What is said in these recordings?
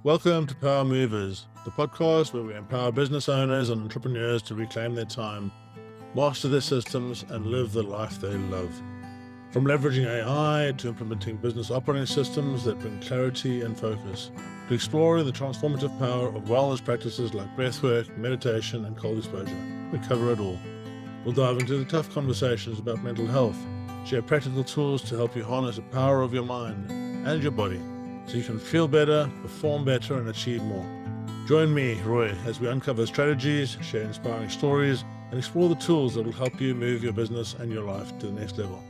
Welcome to Power Movers, the podcast where we empower business owners and entrepreneurs to reclaim their time, master their systems, and live the life they love. From leveraging AI to implementing business operating systems that bring clarity and focus, to exploring the transformative power of wellness practices like breathwork, meditation, and cold exposure, we cover it all. We'll dive into the tough conversations about mental health, share practical tools to help you harness the power of your mind and your body so you can feel better, perform better, and achieve more. Join me, Roy, as we uncover strategies, share inspiring stories, and explore the tools that will help you move your business and your life to the next level.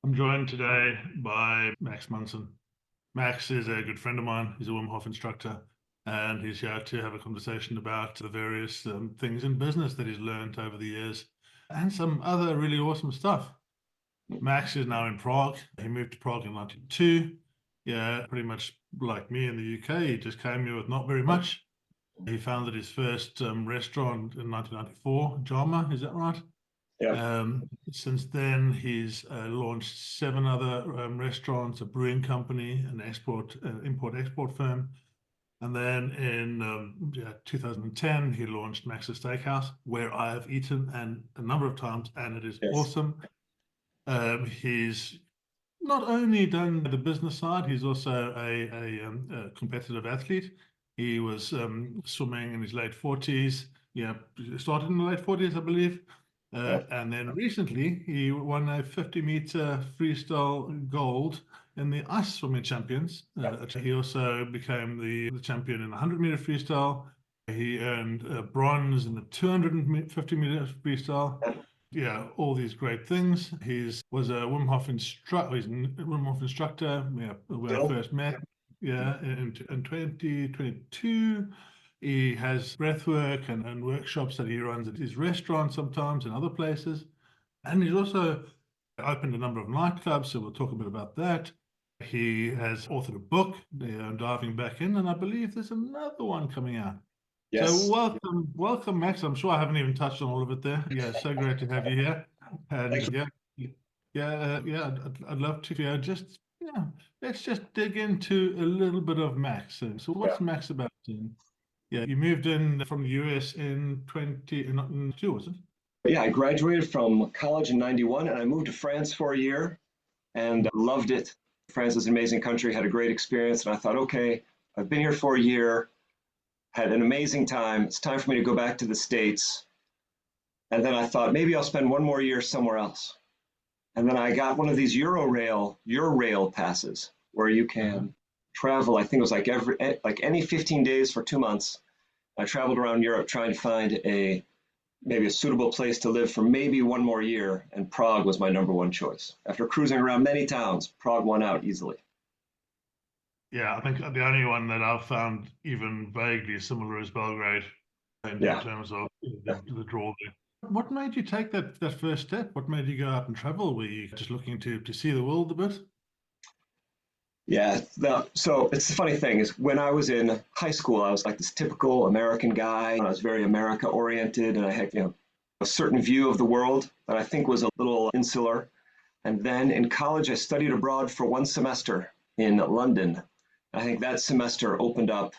I'm joined today by Max Munson. Max is a good friend of mine. He's a Wim Hof instructor, and he's here to have a conversation about the various things in business that he's learned over the years and some other really awesome stuff. Max is now in Prague. He moved to Prague in 1992. Yeah, pretty much like me in the UK. He just came here with not very much. He founded his first restaurant in 1994, Jama, is that right? Yeah. Since then, he's launched 7 other restaurants, a brewing company, an import-export firm. And then in 2010, he launched Max's Steakhouse, where I have eaten a number of times, and it is awesome. He's not only done the business side, he's also a competitive athlete. He was swimming in his late 40s. Yeah, started in the late 40s, I believe. And then recently, he won a 50-meter freestyle gold in the ice swimming champions. He also became the champion in the 100-meter freestyle. He earned bronze in the 250-meter freestyle. Yeah, all these great things. He was a Wim Hof instructor. He's a Wim Hof instructor. Yeah, when I first met. Yeah, in 2022. He has breathwork and workshops that he runs at his restaurant sometimes and other places. And he's also opened a number of nightclubs, so we'll talk a bit about that. He has authored a book, Diving Back In, and I believe there's another one coming out. Yes. So welcome, Max. I'm sure I haven't even touched on all of it there. Yeah, so great to have you here. And I'd love to let's just dig into a little bit of Max. So what's Max about? Yeah, you moved in from the US in 2002, was it? Yeah, I graduated from college in 91 and I moved to France for a year and loved it. France is an amazing country, had a great experience, and I thought, okay, I've been here for a year, had an amazing time. It's time for me to go back to the States. And then I thought, maybe I'll spend one more year somewhere else. And then I got one of these Eurail passes where you can travel. I think it was like any 15 days for 2 months. I traveled around Europe trying to find maybe a suitable place to live for maybe one more year, and Prague was my number one choice. After cruising around many towns, Prague won out easily. Yeah, I think the only one that I've found even vaguely similar is Belgrade in terms of the draw there. What made you take that first step? What made you go out and travel? Were you just looking to see the world a bit? Yeah, so it's the funny thing is when I was in high school, I was like this typical American guy. I was very America oriented, and I had a certain view of the world that I think was a little insular. And then in college, I studied abroad for 1 semester in London. I think that semester opened up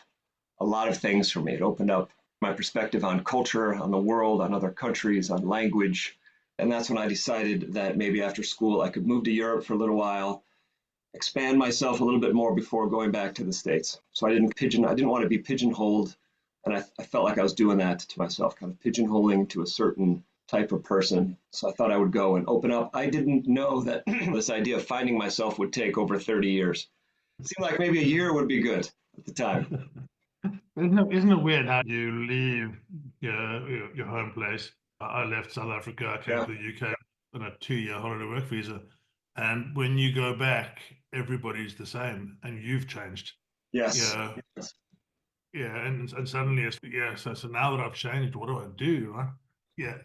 a lot of things for me. It opened up my perspective on culture, on the world, on other countries, on language. And that's when I decided that maybe after school I could move to Europe for a little while, expand myself a little bit more before going back to the States. So I didn't want to be pigeonholed. And I felt like I was doing that to myself, kind of pigeonholing to a certain type of person. So I thought I would go and open up. I didn't know that this idea of finding myself would take over 30 years. It seemed like maybe a year would be good at the time. Isn't it weird how you leave your home place? I left South Africa, I came to the UK on a 2-year holiday work visa. And when you go back, everybody's the same and you've changed. Yes. Yeah, and suddenly so now that I've changed, what do I do, right? Yeah.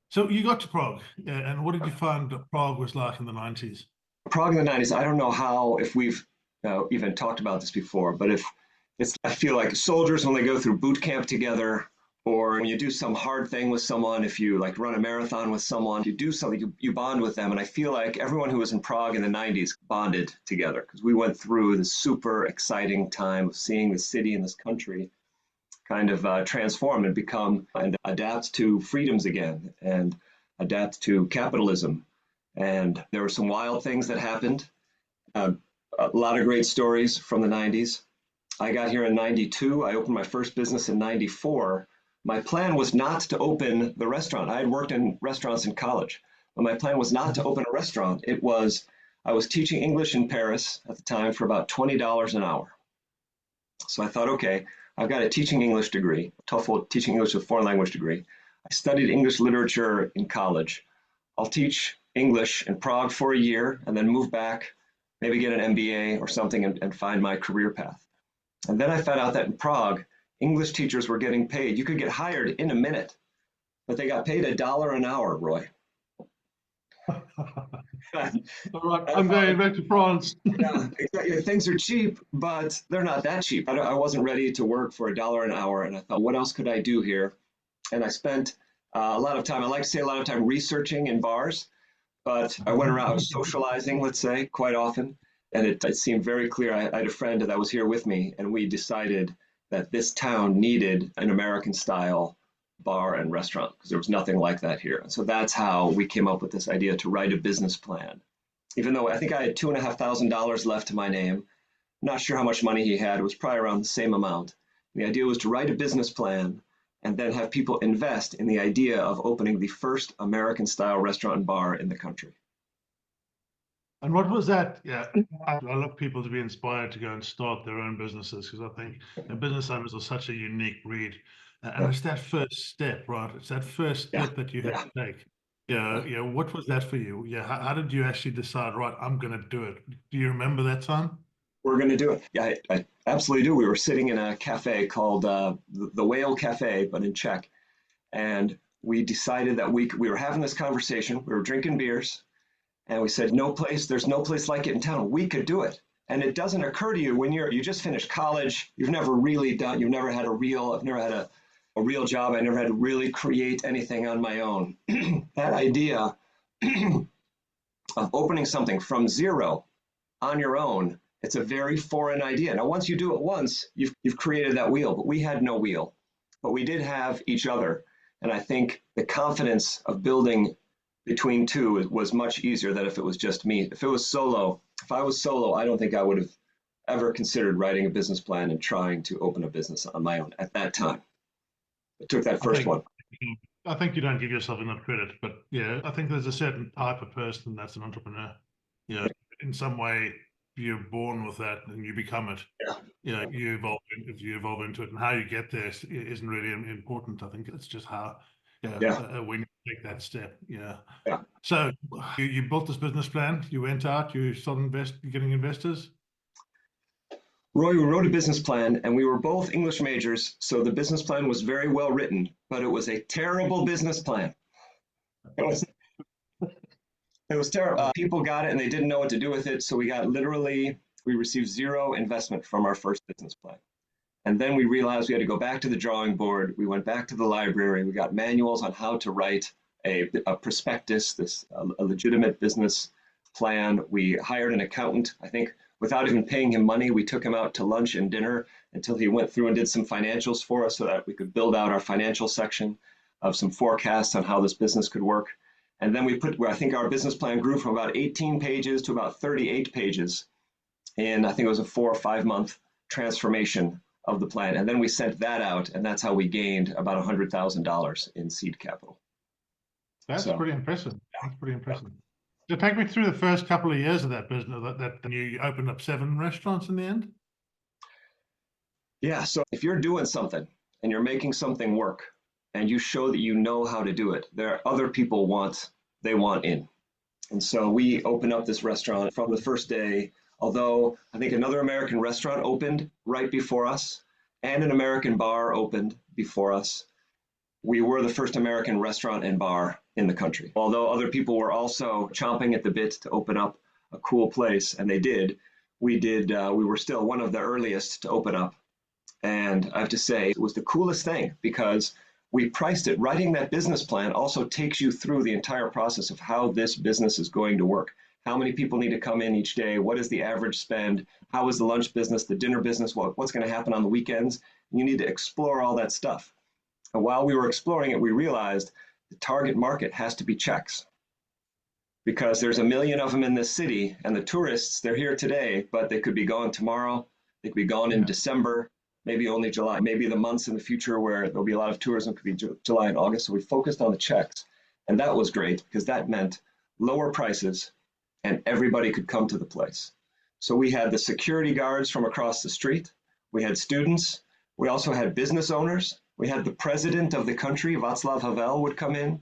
So you got to Prague, and what did you find that Prague was like in the 90s? Prague in the 90s, I don't know if we've even talked about this before, but I feel like soldiers, when they go through boot camp together, or when you do some hard thing with someone, if you like run a marathon with someone, you do something, you bond with them. And I feel like everyone who was in Prague in the 90s bonded together because we went through this super exciting time of seeing the city and this country kind of transform and become and adapt to freedoms again and adapt to capitalism. And there were some wild things that happened. A lot of great stories from the 90s. I got here in 92. I opened my first business in 94. My plan was not to open the restaurant. I had worked in restaurants in college, but my plan was not to open a restaurant. I was teaching English in Paris at the time for about $20 an hour. So I thought, okay, I've got a teaching English degree, TOEFL teaching English with foreign language degree. I studied English literature in college. I'll teach English in Prague for a year and then move back, maybe get an MBA or something and find my career path. And then I found out that in Prague, English teachers were getting paid. You could get hired in a minute, but they got paid $1 an hour, Roy. All right, I'm going back to France. Yeah, exactly. Things are cheap, but they're not that cheap. I wasn't ready to work for $1 an hour, and I thought, what else could I do here? And I spent a lot of time, I like to say a lot of time researching in bars, but I went around socializing, let's say, quite often. And it seemed very clear. I had a friend that was here with me, and we decided that this town needed an American-style bar and restaurant because there was nothing like that here. And so that's how we came up with this idea to write a business plan. Even though I think I had $2,500 left to my name, not sure how much money he had. It was probably around the same amount. The idea was to write a business plan and then have people invest in the idea of opening the first American-style restaurant and bar in the country. And what was that? Yeah, I love people to be inspired to go and start their own businesses because I think business owners are such a unique breed. And it's that first step, right? It's that first step that you have to take. Yeah. What was that for you? Yeah, how did you actually decide, right, I'm going to do it? Do you remember that time? We're going to do it. Yeah, I absolutely do. We were sitting in a cafe called the Whale Cafe, but in Czech. And we decided that we were having this conversation. We were drinking beers. And we said, there's no place like it in town. We could do it. And it doesn't occur to you when you just finished college, you've never had a real job. I never had to really create anything on my own. That idea of opening something from zero on your own, it's a very foreign idea. Now, once you do it once, you've created that wheel, but we had no wheel, but we did have each other. And I think the confidence of building between two was much easier than if it was just me. If I was solo, I don't think I would have ever considered writing a business plan and trying to open a business on my own at that time. I took that first one. I think you don't give yourself enough credit, but yeah, I think there's a certain type of person that's an entrepreneur. You know, in some way you're born with that and you become it. Yeah. You evolve into it, and how you get there isn't really important. I think it's just how. When you take that step. Yeah. So you built this business plan, you went out, you started getting investors? Roy, we wrote a business plan and we were both English majors, so the business plan was very well written, but it was a terrible business plan. It was terrible. People got it and they didn't know what to do with it, so we received zero investment from our first business plan. And then we realized we had to go back to the drawing board. We went back to the library. We got manuals on how to write a prospectus, a legitimate business plan. We hired an accountant. I think without even paying him money, we took him out to lunch and dinner until he went through and did some financials for us so that we could build out our financial section of some forecasts on how this business could work. And then I think our business plan grew from about 18 pages to about 38 pages in, I think it was a 4 or 5 month transformation of the plan. And then we sent that out, and that's how we gained about $100,000 in seed capital. That's pretty impressive. That's pretty impressive. So take me through the first couple of years of that business. That you opened up 7 restaurants in the end? Yeah, so if you're doing something and you're making something work and you show that you know how to do it, there are other people want in. And so we opened up this restaurant from the first day. Although I think another American restaurant opened right before us and an American bar opened before us, we were the first American restaurant and bar in the country. Although other people were also chomping at the bit to open up a cool place, and they did, we were still one of the earliest to open up. And I have to say, it was the coolest thing because we priced it. Writing that business plan also takes you through the entire process of how this business is going to work. How many people need to come in each day? What is the average spend? How is the lunch business, the dinner business? What's going to happen on the weekends? You need to explore all that stuff. And while we were exploring it, we realized the target market has to be Czechs, because there's a million of them in this city, and the tourists, they're here today, but they could be gone tomorrow. They could be gone in December, maybe only July, maybe the months in the future where there'll be a lot of tourism could be July and August. So we focused on the Czechs, and that was great because that meant lower prices and everybody could come to the place. So we had the security guards from across the street. We had students. We also had business owners. We had the president of the country, Václav Havel, would come in,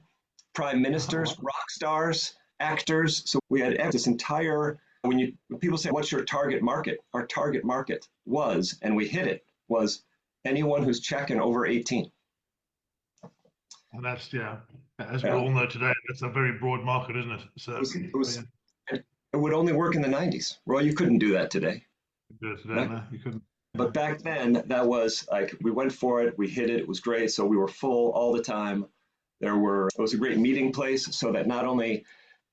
prime ministers, rock stars, actors. So we had this entire, when people say, what's your target market? Our target market was, and we hit it, was anyone who's Czech and over 18. And that's, as we all know today, that's a very broad market, isn't it? So it would only work in the 90s. Well, you couldn't do that today. No, you couldn't. But back then, that was like, we went for it, we hit it, it was great. So we were full all the time. It was a great meeting place so that not only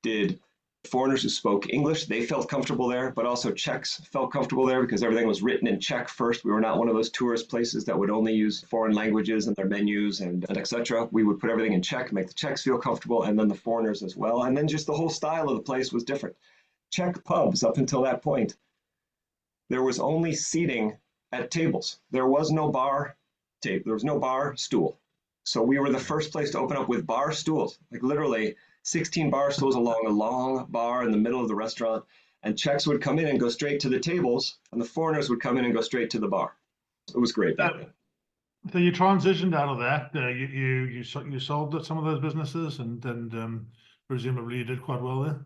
did foreigners who spoke English, they felt comfortable there, but also Czechs felt comfortable there because everything was written in Czech first. We were not one of those tourist places that would only use foreign languages in their menus and etc. We would put everything in Czech, make the Czechs feel comfortable, and then the foreigners as well. And then just the whole style of the place was different. Czech pubs, up until that point, there was only seating at tables. There was no bar table. There was no bar stool. So we were the first place to open up with bar stools, like literally 16 bar stools along a long bar in the middle of the restaurant. And Czechs would come in and go straight to the tables, and the foreigners would come in and go straight to the bar. It was great back then. So you transitioned out of that. You sold some of those businesses, and presumably you did quite well there.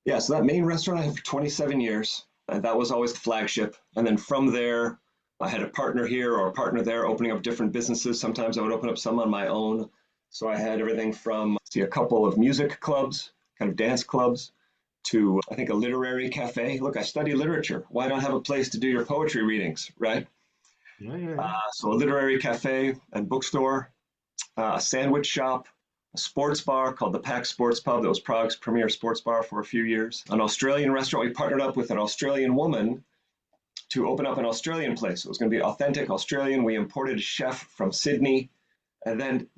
Yeah, so that main restaurant I had for 27 years, and that was always the flagship. And then from there, I had a partner here or a partner there opening up different businesses. Sometimes I would open up some on my own. So I had everything from a couple of music clubs, kind of dance clubs, to I think a literary cafe. Look, I study literature. Why not have a place to do your poetry readings, right? Yeah. So a literary cafe and bookstore, a sandwich shop, a sports bar called the Pax Sports Pub. That was Prague's premier sports bar for a few years. An Australian restaurant. We partnered up with an Australian woman to open up an Australian place. It was going to be authentic Australian. We imported a chef from Sydney. And then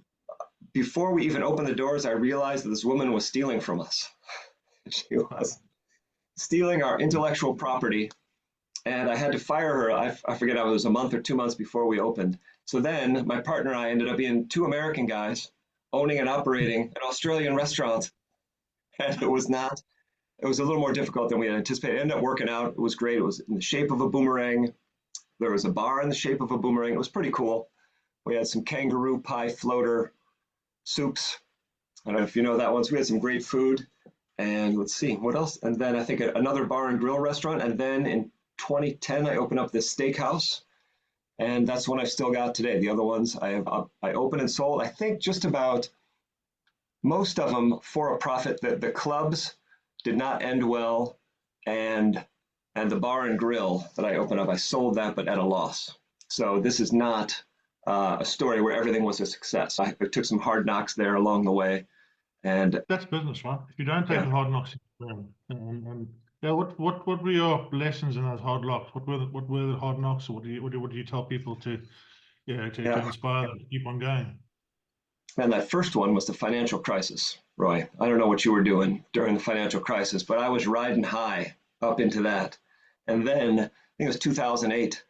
before we even opened the doors, I realized that this woman was stealing from us. She was stealing our intellectual property. And I had to fire her. I forget, it was a month or 2 months before we opened. So then my partner and I ended up being two American guys owning and operating an Australian restaurant. And it was a little more difficult than we had anticipated. It ended up working out. It was great. It was in the shape of a boomerang. There was a bar in the shape of a boomerang. It was pretty cool. We had some kangaroo pie floater soups. I don't know if you know that one. So we had some great food. And let's see, what else? And then I think another bar and grill restaurant. And then in 2010, I opened up this steakhouse. And that's one I've still got today. The other ones I opened and sold, I think just about most of them for a profit. The clubs did not end well. And the bar and grill that I opened up, I sold that, but at a loss. So this is not a story where everything was a success. I took some hard knocks there along the way. And that's business, right? If you don't take the hard knocks, what were your lessons in those hard knocks? What were the hard knocks? Or what do you tell people to inspire them to keep on going? And that first one was the financial crisis, Roy. I don't know what you were doing during the financial crisis, but I was riding high up into that. And then I think it was 2008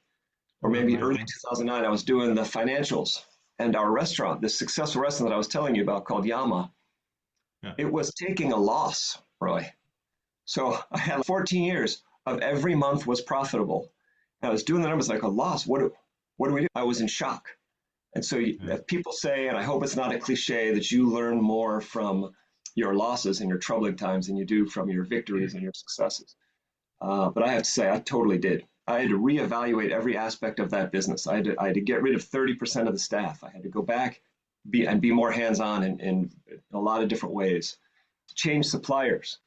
or maybe early 2009, I was doing the financials, and our restaurant, this successful restaurant that I was telling you about called Yama, it was taking a loss, Roy. So I had 14 years of every month was profitable. And I was doing the numbers like a loss. What do we do? I was in shock. And so people say, and I hope it's not a cliche, that you learn more from your losses and your troubling times than you do from your victories and your successes. But I have to say, I totally did. I had to reevaluate every aspect of that business. I had to get rid of 30% of the staff. I had to go back be more hands-on in a lot of different ways. Change suppliers,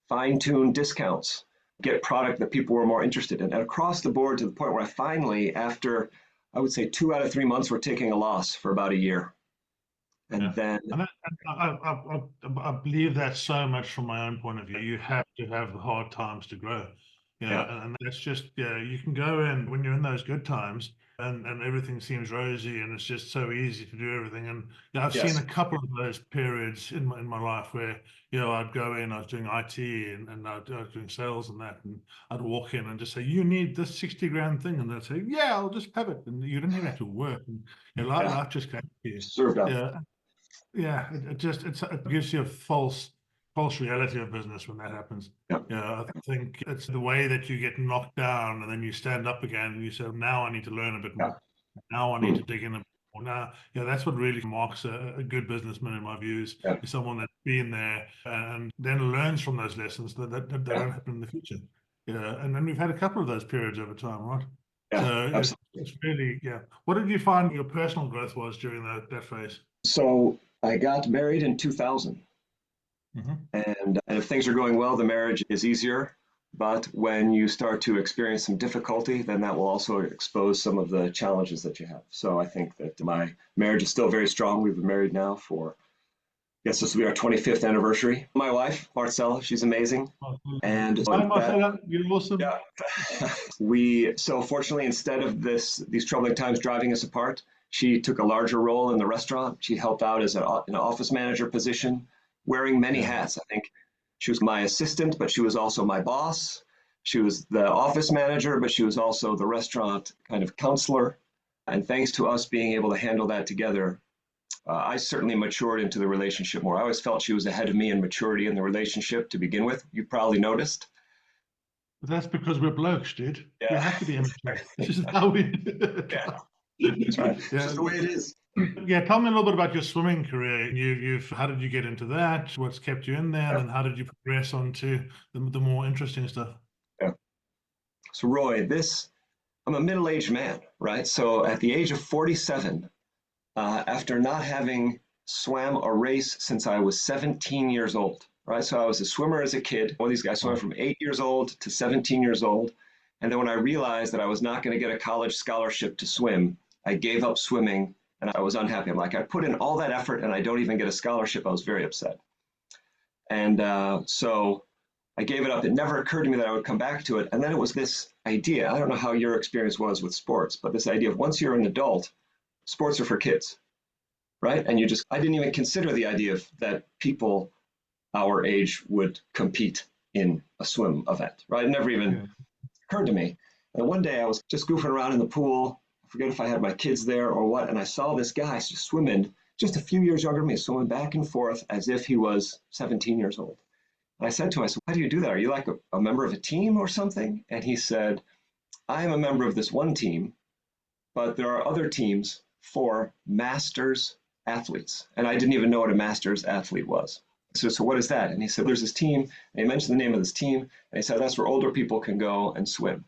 fine-tune discounts, get product that people were more interested in. And across the board to the point where I finally, after, I would say 2 out of 3 months, were taking a loss for about a year. And then, and I believe that so much from my own point of view. You have to have the hard times to grow. And that's just, you can go in when you're in those good times and everything seems rosy and it's just so easy to do everything. And I've seen a couple of those periods in my life where, I'd go in, I was doing IT and I was doing sales and that, and I'd walk in and just say, you need this 60 grand thing. And they'd say, yeah, I'll just have it. And you didn't even have to work. And life just came to you. served up. It gives you a false reality of business when that happens. I think it's the way that you get knocked down and then you stand up again and you say, now I need to learn a bit more. Now I need to dig in a bit more. Now, that's what really marks a good businessman in my views, is someone that's been there and then learns from those lessons that don't happen in the future. And then we've had a couple of those periods over time, right? So it's really, What did you find your personal growth was during that phase? So I got married in 2000. And if things are going well, the marriage is easier. But when you start to experience some difficulty, then that will also expose some of the challenges that you have. So I think that my marriage is still very strong. We've been married now for, this will be our 25th anniversary. My wife, Marcella, she's amazing. And hi, Marcella, you're awesome. So fortunately, instead of these troubling times driving us apart, she took a larger role in the restaurant. She helped out as an office manager position, wearing many hats. I think she was my assistant, but she was also my boss. She was the office manager, but she was also the restaurant kind of counselor. And thanks to us being able to handle that together, I certainly matured into the relationship more. I always felt she was ahead of me in maturity in the relationship to begin with. You probably noticed. But that's because we're blokes, dude. We have to be immature. This is how we... That's right. It's just the way it is. Tell me a little bit about your swimming career. How did you get into that? What's kept you in there? And how did you progress on to the more interesting stuff? So Roy, I'm a middle-aged man, right? So at the age of 47, after not having swam a race since I was 17 years old, right? So I was a swimmer as a kid. One of these guys swam from 8 years old to 17 years old. And then when I realized that I was not going to get a college scholarship to swim, I gave up swimming and I was unhappy. I'm like, I put in all that effort and I don't even get a scholarship. I was very upset. And so I gave it up. It never occurred to me that I would come back to it. And then it was this idea. I don't know how your experience was with sports, but this idea of once you're an adult, sports are for kids, right? And I didn't even consider the idea of that people our age would compete in a swim event, right? It never even occurred to me. And one day I was just goofing around in the pool. I forget if I had my kids there or what. And I saw this guy just swimming, just a few years younger than me, swimming back and forth as if he was 17 years old. And I said to him, how do you do that? Are you like a member of a team or something? And he said, I am a member of this one team, but there are other teams for masters athletes. And I didn't even know what a masters athlete was. So what is that? And he said, there's this team. And he mentioned the name of this team. And he said, that's where older people can go and swim.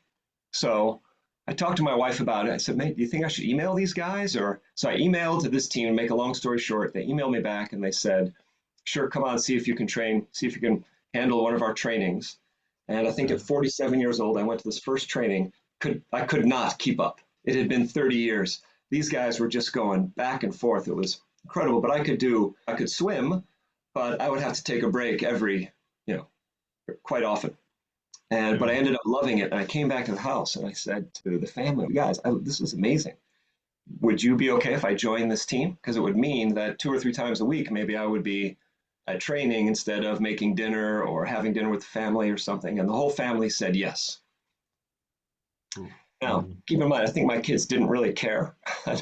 So I talked to my wife about it. I said, mate, do you think I should email these guys? So I emailed to this team, make a long story short. They emailed me back and they said, sure, come on, see if you can train, see if you can handle one of our trainings. And I think at 47 years old, I went to this first training. I could not keep up. It had been 30 years. These guys were just going back and forth. It was incredible. But I could swim, but I would have to take a break quite often. But I ended up loving it. And I came back to the house and I said to the family, guys, this is amazing. Would you be okay if I joined this team? Because it would mean that 2 or 3 times a week, maybe I would be at training instead of making dinner or having dinner with the family or something. And the whole family said yes. Now, keep in mind, I think my kids didn't really care. I'm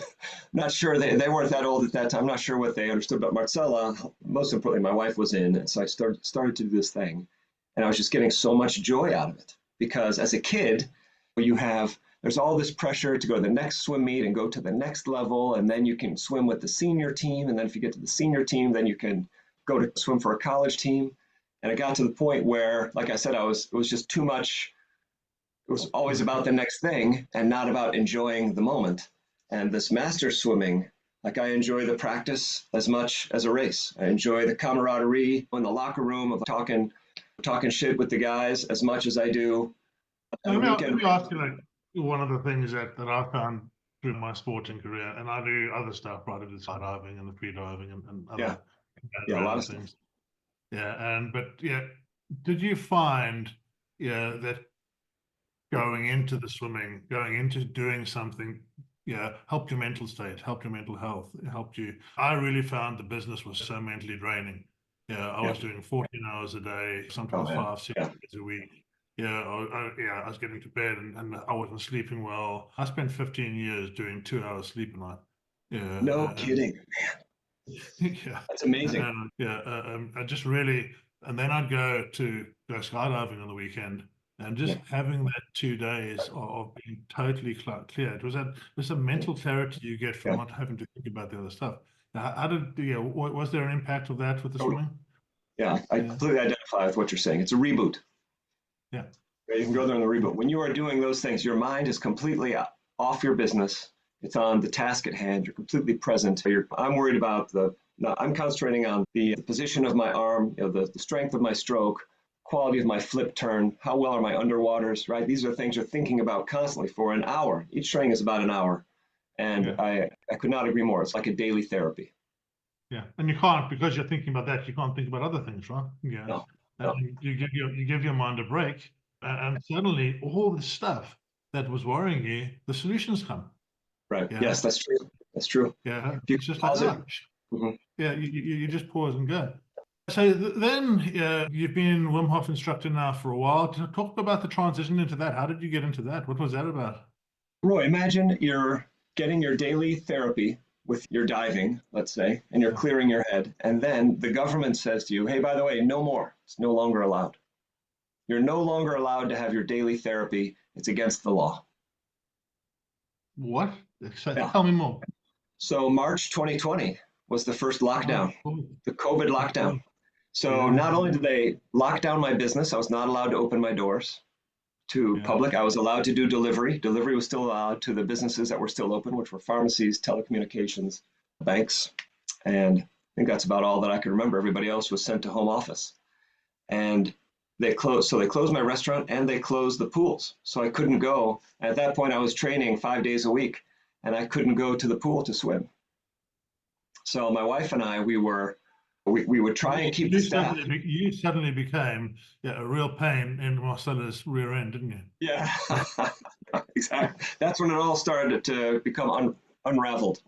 not sure, they weren't that old at that time. I'm not sure what they understood. But Marcella, most importantly, my wife was in. And so I started to do this thing. And I was just getting so much joy out of it. Because as a kid, there's all this pressure to go to the next swim meet and go to the next level. And then you can swim with the senior team. And then if you get to the senior team, then you can go to swim for a college team. And it got to the point where, like I said, it was just too much. It was always about the next thing and not about enjoying the moment. And this master swimming, like I enjoy the practice as much as a race. I enjoy the camaraderie in the locker room of talking shit with the guys as much as I do. Let me ask you, one of the things that I found through my sporting career, and I do other stuff, right? I do skydiving and the free diving and other a lot of things. stuff. Yeah, did you find that going into the swimming, going into doing something, helped your mental state, helped your mental health, helped you? I really found the business was so mentally draining. I was doing 14 hours a day, sometimes 5-6 days a week. I was getting to bed and I wasn't sleeping well. I spent 15 years doing 2 hours sleep a night. No kidding. Yeah, That's amazing. I just really, and then I'd go skydiving on the weekend, and just having that 2 days of being totally clear. It was a mental clarity you get from not having to think about the other stuff. How did was there an impact of that with the swimming? Yeah, I completely identify with what you're saying. It's a reboot. Yeah. You can go there in the reboot. When you are doing those things, your mind is completely off your business. It's on the task at hand. You're completely present. I'm worried about I'm concentrating on the position of my arm, the strength of my stroke, quality of my flip turn, how well are my underwaters, right? These are things you're thinking about constantly for an hour. Each training is about an hour. And I could not agree more. It's like a daily therapy. Yeah, and you can't, because you're thinking about that, you can't think about other things, right? Yeah. No. You give your mind a break, and suddenly all the stuff that was worrying you, the solutions come. Right. Yeah. Yes, that's true. That's true. Yeah. It's just like that. Yeah, you just pause and go. So then you've been Wim Hof instructor now for a while. Talk about the transition into that. How did you get into that? What was that about? Roy, imagine you're getting your daily therapy with your diving, let's say, and you're clearing your head. And then the government says to you, hey, by the way, no more. It's no longer allowed. You're no longer allowed to have your daily therapy. It's against the law. What? Tell me more. So March 2020 was the first lockdown, the COVID lockdown. So not only did they lock down my business, I was not allowed to open my doors to public. I was allowed to do delivery. Delivery was still allowed to the businesses that were still open, which were pharmacies, telecommunications, banks. And I think that's about all that I could remember. Everybody else was sent to home office. And they closed. So they closed my restaurant and they closed the pools. So I couldn't go. At that point, I was training 5 days a week and I couldn't go to the pool to swim. So my wife and I, we would try and keep the staff. You suddenly became a real pain in Marcella's rear end, didn't you? Yeah, exactly. That's when it all started to become unraveled.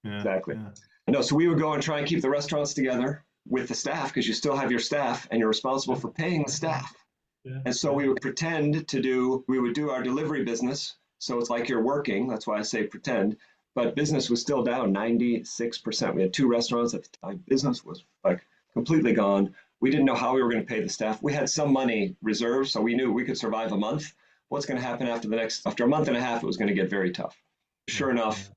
Yeah, exactly. Yeah. No, so we would go and try and keep the restaurants together with the staff, because you still have your staff and you're responsible for paying the staff. And so we would we would do our delivery business. So it's like you're working. That's why I say pretend. But business was still down 96%. We had 2 restaurants at the time. Business was like completely gone. We didn't know how we were going to pay the staff. We had some money reserved, so we knew we could survive a month. What's going to happen after a month and a half, it was going to get very tough. Sure enough,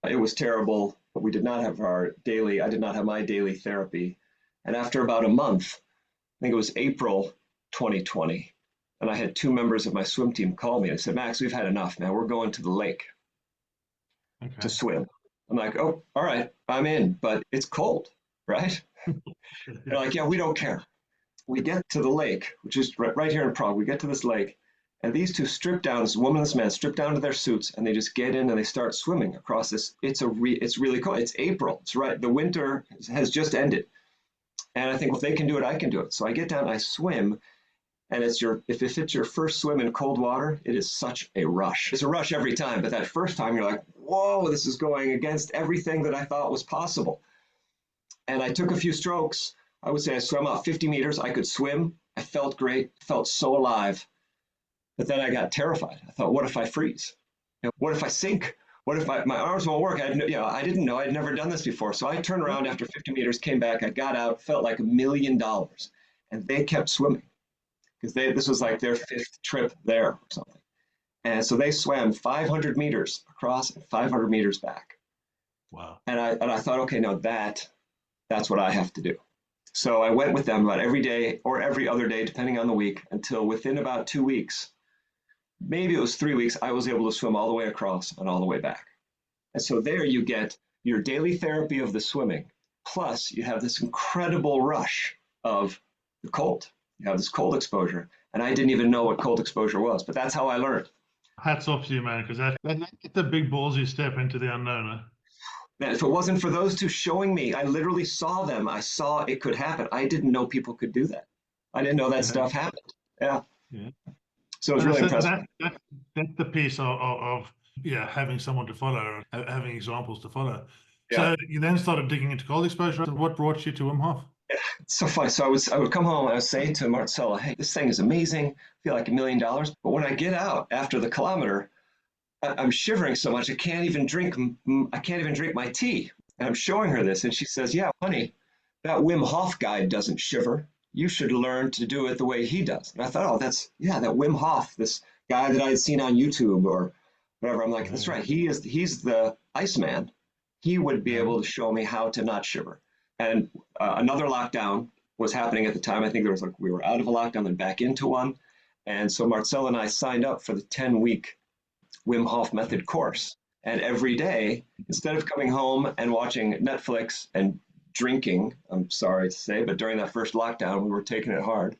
it was terrible. But we did not have I did not have my daily therapy. And after about a month, I think it was April 2020, and I had 2 members of my swim team call me and said, Max, we've had enough, man. We're going to the lake to swim. I'm like, oh, all right, I'm in, but it's cold, right? They're like, yeah, we don't care. We get to the lake, which is right here in Prague. We get to this lake, and these 2 strip down, this woman and this man strip down to their suits, and they just get in and they start swimming across this. It's really cold. It's April. It's right. The winter has just ended. And I think, well, if they can do it, I can do it. So I get down, I swim, and if it's your first swim in cold water, it is such a rush. It's a rush every time, but that first time you're like, whoa, this is going against everything that I thought was possible. And I took a few strokes. I would say I swam out 50 meters. I could swim. I felt great, felt so alive. But then I got terrified. I thought, what if I freeze? What if I sink? What if my arms won't work? I didn't know. I'd never done this before. So I turned around after 50 meters, came back. I got out, felt like $1 million. And they kept swimming, because this was like their 5th trip there or something. And so they swam 500 meters across and 500 meters back. Wow. And I thought, okay, no, that's what I have to do. So I went with them about every day or every other day, depending on the week, until within about 2 weeks, maybe it was 3 weeks, I was able to swim all the way across and all the way back. And so there you get your daily therapy of the swimming, plus you have this incredible rush of the cold. You have this cold exposure. And I didn't even know what cold exposure was, but that's how I learned. Hats off to you, man, because that's a big ballsy step into the unknown. Eh? Man, if it wasn't for those two showing me, I literally saw them. I saw it could happen. I didn't know people could do that. I didn't know that Yeah, stuff happened. Yeah. yeah. So it was And really so impressive. that's the piece of yeah, having someone to follow, having examples to follow. Yeah. So you then started digging into cold exposure. What brought you to Wim Hof? It's so funny. So I would come home and I would say to Marcella, hey, this thing is amazing. I feel like $1 million. But when I get out after the kilometer, I'm shivering so much I can't even drink my tea. And I'm showing her this, and she says, "Yeah, honey, that Wim Hof guy doesn't shiver. You should learn to do it the way he does." And I thought, "Oh, that's yeah, that Wim Hof, this guy that I had seen on YouTube or whatever." I'm like, "That's right. He's the Iceman. He would be able to show me how to not shiver." And another lockdown was happening at the time. I think there was like we were out of a lockdown and back into one, and so Marcella and I signed up for the 10-week Wim Hof Method course. And every day, instead of coming home and watching Netflix and drinking, I'm sorry to say, but during that first lockdown, we were taking it hard.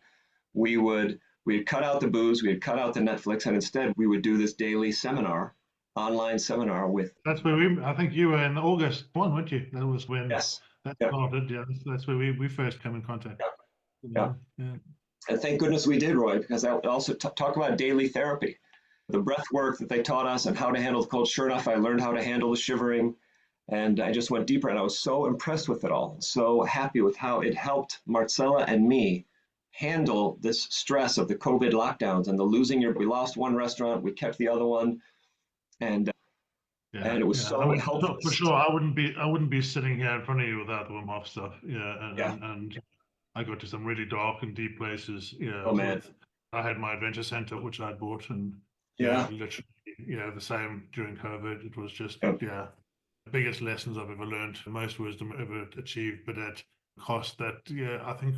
We'd cut out the booze, we'd cut out the Netflix, and instead we would do this daily seminar, online seminar with. That's where I think you were in August 1, weren't you? That was when Yes. that Yeah. started. Yeah, that's where we first came in contact. Yeah. Yeah. And thank goodness we did, Roy, because I also talk about daily therapy. The breath work that they taught us and how to handle the cold. Sure enough, I learned how to handle the shivering, and I just went deeper. And I was so impressed with it all, so happy with how it helped Marcella and me handle this stress of the COVID lockdowns and the losing your. We lost one restaurant, we kept the other one, and it was so helpful. For sure, I wouldn't be sitting here in front of you without the Wim Hof stuff. Yeah, and I got to some really dark and deep places. Yeah, oh man, I had my adventure center which I bought, and literally, the same during COVID. It was just the biggest lessons I've ever learned, most wisdom ever achieved, but at cost that I think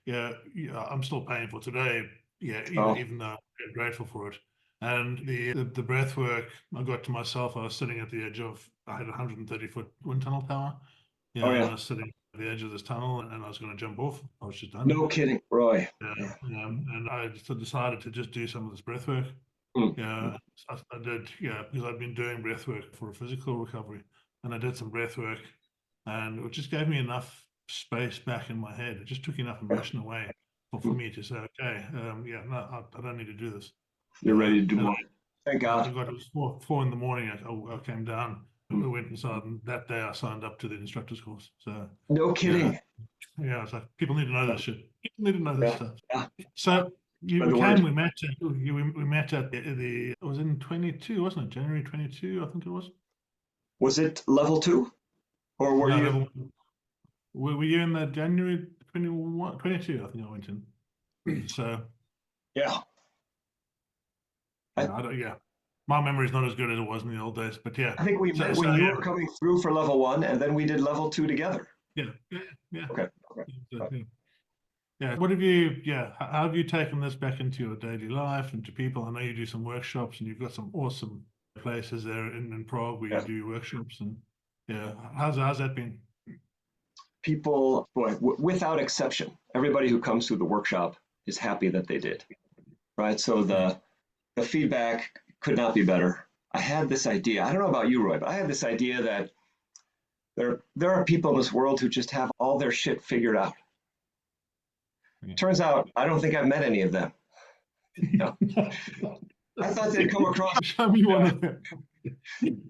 I'm still paying for today. Yeah, even though I'm grateful for it. And the breath work, I got to myself. I was sitting at the edge of. I had a 130-foot wind tunnel tower. Yeah, and I was sitting at the edge of this tunnel, and I was going to jump off. I was just done. No kidding, Roy. And I just decided to just do some of this breath work. Yeah, I did. Yeah, because I'd been doing breath work for a physical recovery, and I did some breath work, and it just gave me enough space back in my head. It just took enough emotion away for me to say, okay, no, I don't need to do this. You're ready to do more. Thank God. It was 4 in the morning. I came down. We went inside, and that day I signed up to the instructor's course. So no kidding. Yeah, it's like people need to know this shit. People need to know this stuff. Yeah. So we met at the it was in 22, wasn't it? January 22, I think it was. Was it level 2? Or were you? Were you in the January 21, 22? I think I went in. So yeah. My memory's not as good as it was in the old days, but yeah. I think we met when you were coming through for level 1, and then we did level 2 together. Yeah. Okay. Yeah. What have you? Yeah. How have you taken this back into your daily life and to people? I know you do some workshops, and you've got some awesome places there in Prague where you do workshops, and how's that been? People, without exception, everybody who comes through the workshop is happy that they did, right? So the feedback could not be better. I had this idea. I don't know about you, Roy, but I had this idea that there are people in this world who just have all their shit figured out. Turns out, I don't think I've met any of them. I thought they'd come across. Show me one of them.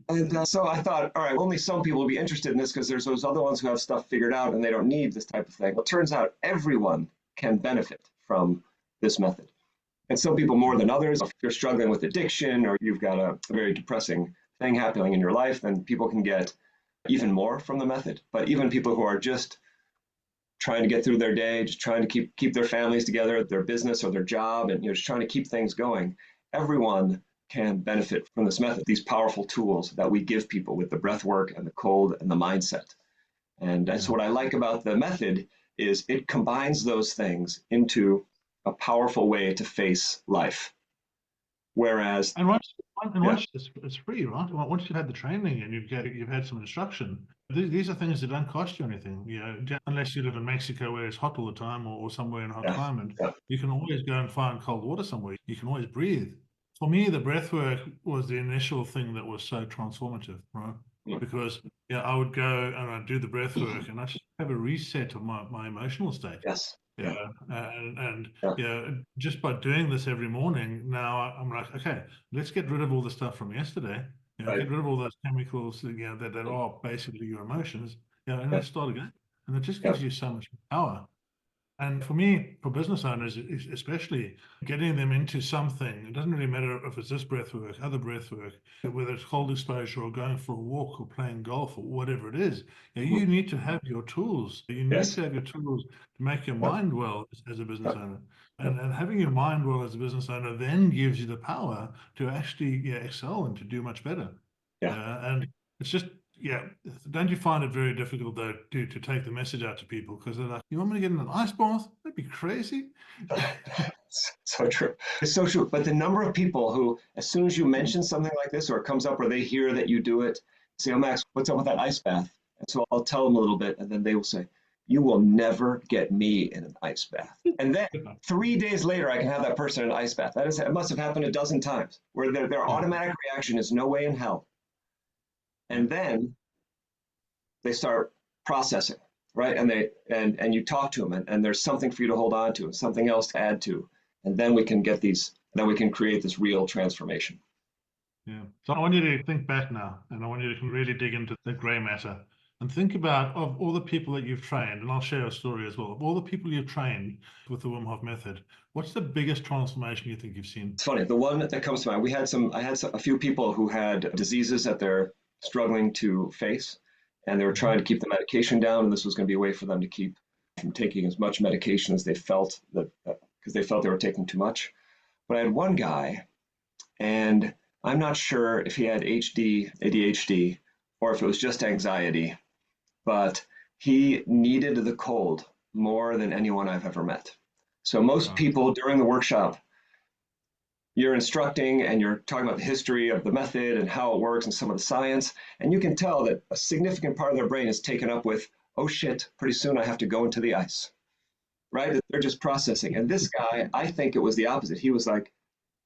And so I thought, all right, only some people will be interested in this because there's those other ones who have stuff figured out and they don't need this type of thing. Well, it turns out everyone can benefit from this method. And some people more than others. If you're struggling with addiction or you've got a very depressing thing happening in your life, then people can get even more from the method. But even people who are just trying to get through their day, just trying to keep their families together, their business or their job, and just trying to keep things going, everyone can benefit from this method, these powerful tools that we give people with the breath work and the cold and the mindset. And that's what I like about the method is it combines those things into a powerful way to face life. Whereas once it's free, right? Once you've had the training and you've had some instruction, these are things that don't cost you anything. Unless you live in Mexico where it's hot all the time or somewhere in a hot climate, you can always go and find cold water somewhere. You can always breathe. for me, the breath work was the initial thing that was so transformative, right? Mm. Because yeah, I would go and I'd do the breath work and I just have a reset of my emotional state. Yes. Yeah. Yeah. And Yeah. yeah, just by doing this every morning, now I'm like, okay, let's get rid of all the stuff from yesterday. You know, Right. get rid of all those chemicals, you know, that are basically your emotions. Yeah, and Yeah. let's start again. And it just Yeah. gives you so much power. And for me, for business owners, especially getting them into something, it doesn't really matter if it's this breath work, other breath work, whether it's cold exposure or going for a walk or playing golf or whatever it is, you need to have your tools. You need Yes. to have your tools to make your Yeah. mind well as a business Yeah. owner. And having your mind well as a business owner then gives you the power to actually excel and to do much better. Yeah. And it's just, yeah, don't you find it very difficult though to take the message out to people because they're like, you want me to get in an ice bath? That'd be crazy. So true. It's so true. But the number of people who, as soon as you mention something like this, or it comes up, or they hear that you do it, say, "Oh, Max, what's up with that ice bath?" And so I'll tell them a little bit, and then they will say, "You will never get me in an ice bath." And then 3 days later, I can have that person in an ice bath. It must have happened a dozen times, where their automatic reaction is no way in hell. And then they start processing, right? And you talk to them, and there's something for you to hold on to, and something else to add to, and then we can create this real transformation. Yeah. So I want you to think back now, and I want you to really dig into the gray matter and think about of all the people that you've trained, and I'll share a story as well. Of all the people you've trained with the Wim Hof Method, what's the biggest transformation you think you've seen? It's funny. The one that comes to mind, I had a few people who had diseases that they're struggling to face, and they were trying to keep the medication down, and this was going to be a way for them to keep from taking as much medication as they felt that because they felt they were taking too much. But I had one guy, and I'm not sure if he had ADHD, or if it was just anxiety, but he needed the cold more than anyone I've ever met. So most people during the workshop, you're instructing and you're talking about the history of the method and how it works and some of the science, and you can tell that a significant part of their brain is taken up with, oh shit, pretty soon I have to go into the ice, right? They're just processing. And this guy, I think it was the opposite. He was like,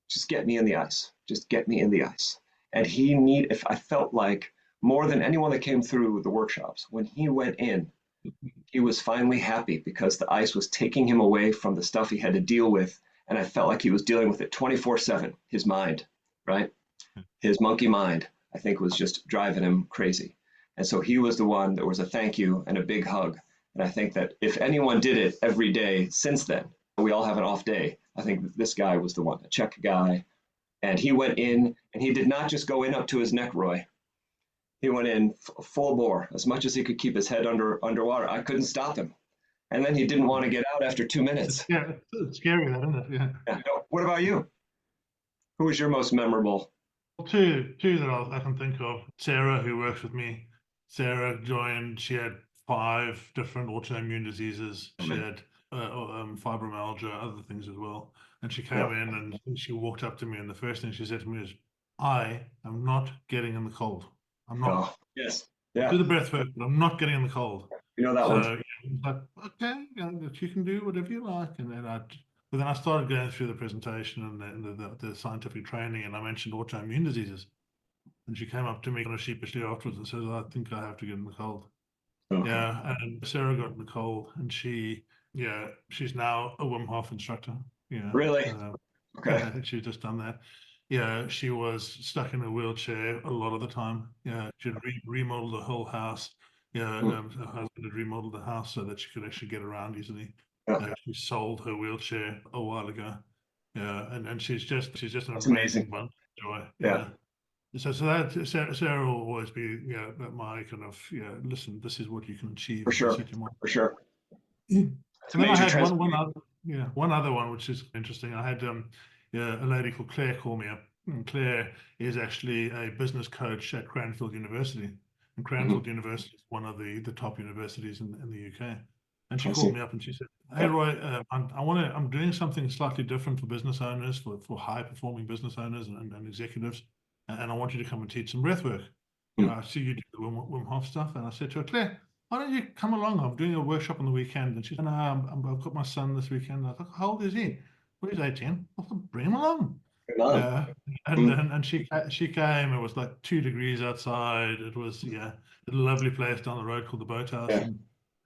just get me in the ice. Just get me in the ice. And if I felt like more than anyone that came through the workshops, when he went in, he was finally happy because the ice was taking him away from the stuff he had to deal with. And I felt like he was dealing with it 24/7, his mind, right? His monkey mind, I think, was just driving him crazy. And so he was the one that was a thank you and a big hug. And I think that if anyone did it every day since then, we all have an off day. I think this guy was the one, a Czech guy. And he went in, and he did not just go in up to his neck, Roy. He went in full bore, as much as he could keep his head underwater. I couldn't stop him. And then he didn't want to get out after 2 minutes. Yeah, it's scary, that, isn't it? Yeah. Yeah. What about you? Who was your most memorable? Two that I can think of. Sarah, who works with me. Sarah joined. She had 5 different autoimmune diseases. She had fibromyalgia, other things as well. And she came in and she walked up to me, and the first thing she said to me is, "I am not getting in the cold. I'm not." Oh, yes. Yeah. Do the breath work, but I'm not getting in the cold. You know that So one. yeah, like, okay, you can do whatever you like. And then I started going through the presentation and the scientific training, and I mentioned autoimmune diseases. And she came up to me kind of sheepishly afterwards and says, "I think I have to get in the cold." Okay. Yeah, and Sarah got in the cold, and she's now a Wim Hof instructor. Yeah, Really? Okay. yeah, she's just done that. Yeah, she was stuck in a wheelchair a lot of the time. Yeah, she'd remodeled the whole house. Yeah, her husband had remodeled the house so that she could actually get around easily. Yeah. She sold her wheelchair a while ago. Yeah, and she's just an That's amazing amazing. bunch of joy. Yeah. So that Sarah will always be my kind of listen, this is what you can achieve. For sure. For sure. And then I major had one other one, which is interesting. I had a lady called Claire call me up. And Claire is actually a business coach at Cranfield University. And Cranfield University is one of the top universities in the UK. And she called me up and she said, "Hey Roy, I'm doing something slightly different for business owners, for high performing business owners and executives, and I want you to come and teach some breath work. I see you do the Wim Hof stuff." And I said to her, "Claire, why don't you come along? I'm doing a workshop on the weekend." And she said, "No, I've got my son this weekend." I thought, "How old is he?" "Well, he's 18. I thought, bring him along." And then she came. It was like 2 degrees outside. It was a lovely place down the road called the Boathouse, Yeah.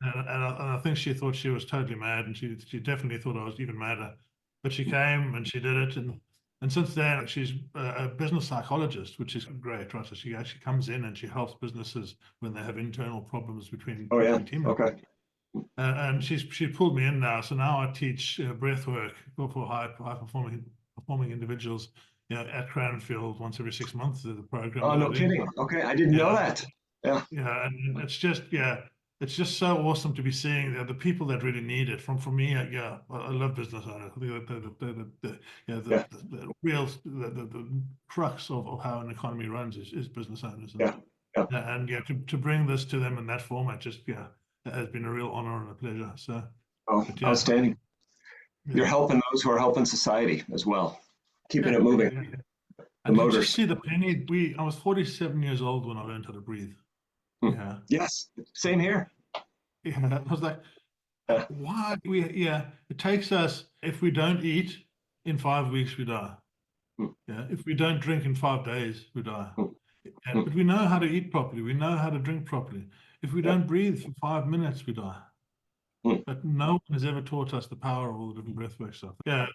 and I think she thought she was totally mad, and she definitely thought I was even madder. But she came and she did it, and since then she's a business psychologist, which is great, right? So she actually comes in and she helps businesses when they have internal problems between Oh yeah. team members. Okay. And she pulled me in now, so now I teach breathwork for high performing individuals. At Cranfield once every 6 months, there's a program. Oh, no kidding. Okay, I didn't know that. Yeah. Yeah, and it's just so awesome to be seeing the people that really need it. For me, I love business owners. I think the real the crux of how an economy runs is business owners. Yeah. Yeah. And to bring this to them in that format, just it has been a real honor and a pleasure. So, outstanding. Yeah. You're helping those who are helping society as well, keeping it moving. Yeah. The And did you motors. see the penny? I was 47 years old when I learned how to breathe. Yeah. Yes, same here. Yeah, I was like, why? It takes us, if we don't eat in 5 weeks, we die. Yeah, if we don't drink in 5 days, we die. But we know how to eat properly. We know how to drink properly. If we don't breathe for 5 minutes, we die. But no one has ever taught us the power of all the different breathwork stuff. Yeah,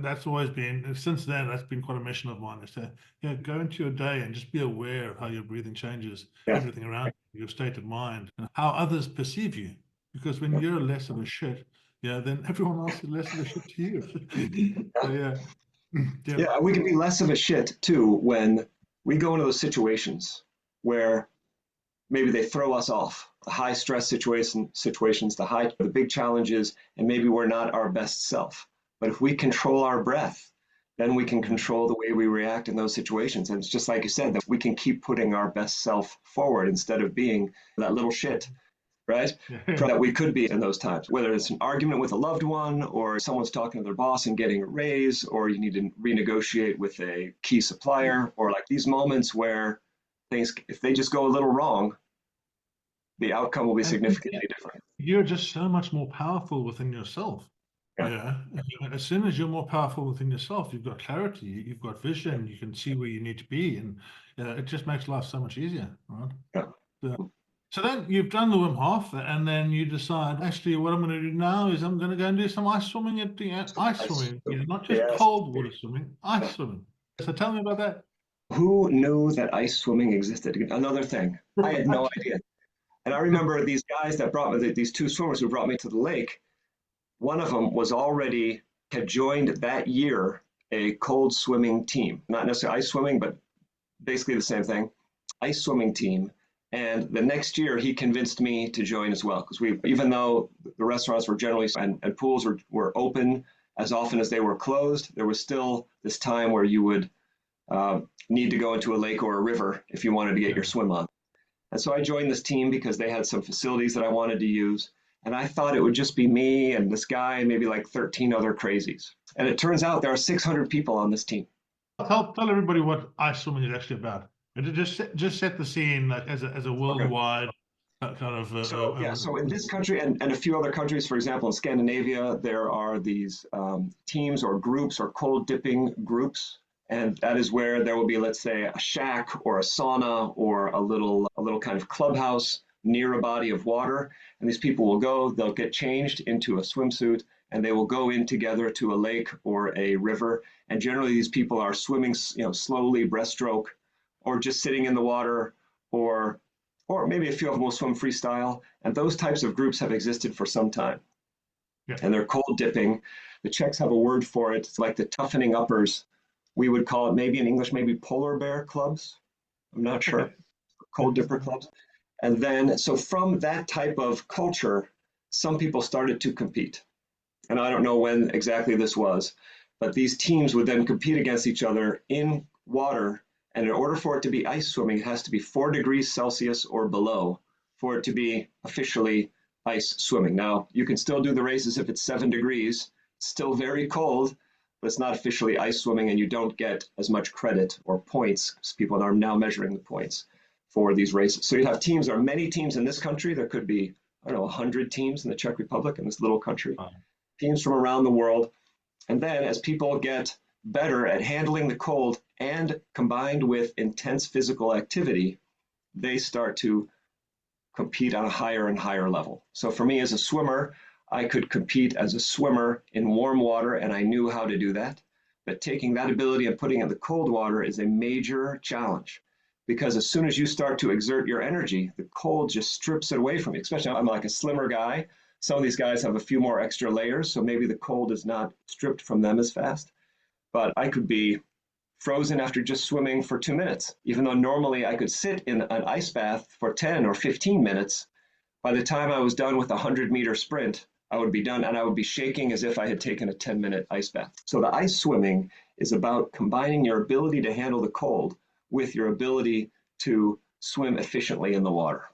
that's always been, since then, that's been quite a mission of mine, is to go into your day and just be aware of how your breathing changes, everything around you, your state of mind, and how others perceive you. Because when you're less of a shit, then everyone else is less of a shit to you. So, yeah, we can be less of a shit too when we go into those situations where maybe they throw us off, the high stress situations, the big challenges, and maybe we're not our best self. But if we control our breath, then we can control the way we react in those situations. And it's just like you said, that we can keep putting our best self forward instead of being that little shit, right? That we could be in those times, whether it's an argument with a loved one, or someone's talking to their boss and getting a raise, or you need to renegotiate with a key supplier, or like these moments where things, if they just go a little wrong, the outcome will be significantly different. You're just so much more powerful within yourself. Yeah. As soon as you're more powerful within yourself, you've got clarity, you've got vision, you can see where you need to be, and it just makes life so much easier, right? Yeah. So then you've done the Wim Hof, and then you decide, actually, what I'm going to do now is I'm going to go and do some ice swimming not just cold water swimming, ice swimming. So tell me about that. Who knew that ice swimming existed? Another thing, I had no idea. And I remember these guys that brought me, these two swimmers who brought me to the lake. One of them had joined that year a cold swimming team, not necessarily ice swimming, but basically the same thing, ice swimming team. And the next year he convinced me to join as well, because even though the restaurants were generally and pools were open as often as they were closed, there was still this time where you would need to go into a lake or a river if you wanted to get your swim on. And so I joined this team because they had some facilities that I wanted to use. And I thought it would just be me and this guy and maybe like 13 other crazies. And it turns out there are 600 people on this team. Tell everybody what ice swimming is actually about. And just set the scene like as a worldwide kind of. So in this country and a few other countries, for example, in Scandinavia, there are these teams or groups or cold dipping groups. And that is where there will be, let's say, a shack or a sauna or a little kind of clubhouse near a body of water. And these people will go, they'll get changed into a swimsuit, and they will go in together to a lake or a river. And generally these people are swimming, slowly, breaststroke, or just sitting in the water, or maybe a few of them will swim freestyle. And those types of groups have existed for some time. Yeah. And they're cold dipping. The Czechs have a word for it. It's like the toughening uppers. We would call it maybe in English, maybe polar bear clubs. I'm not sure. Cold dipper clubs. And then, so from that type of culture, some people started to compete. And I don't know when exactly this was, but these teams would then compete against each other in water. And in order for it to be ice swimming, it has to be 4 degrees Celsius or below for it to be officially ice swimming. Now, you can still do the races if it's 7 degrees. It's still very cold, but it's not officially ice swimming, and you don't get as much credit or points, because people are now measuring the points for these races. So you have teams, there are many teams in this country. There could be, 100 teams in the Czech Republic, in this little country, teams from around the world. And then as people get better at handling the cold, and combined with intense physical activity, they start to compete on a higher and higher level. So for me as a swimmer, I could compete as a swimmer in warm water, and I knew how to do that. But taking that ability and putting it in the cold water is a major challenge, because as soon as you start to exert your energy, the cold just strips it away from you. Especially I'm like a slimmer guy. Some of these guys have a few more extra layers, so maybe the cold is not stripped from them as fast. But I could be frozen after just swimming for 2 minutes, even though normally I could sit in an ice bath for 10 or 15 minutes. By the time I was done with a 100-meter sprint, I would be done, and I would be shaking as if I had taken a 10-minute ice bath. So the ice swimming is about combining your ability to handle the cold with your ability to swim efficiently in the water.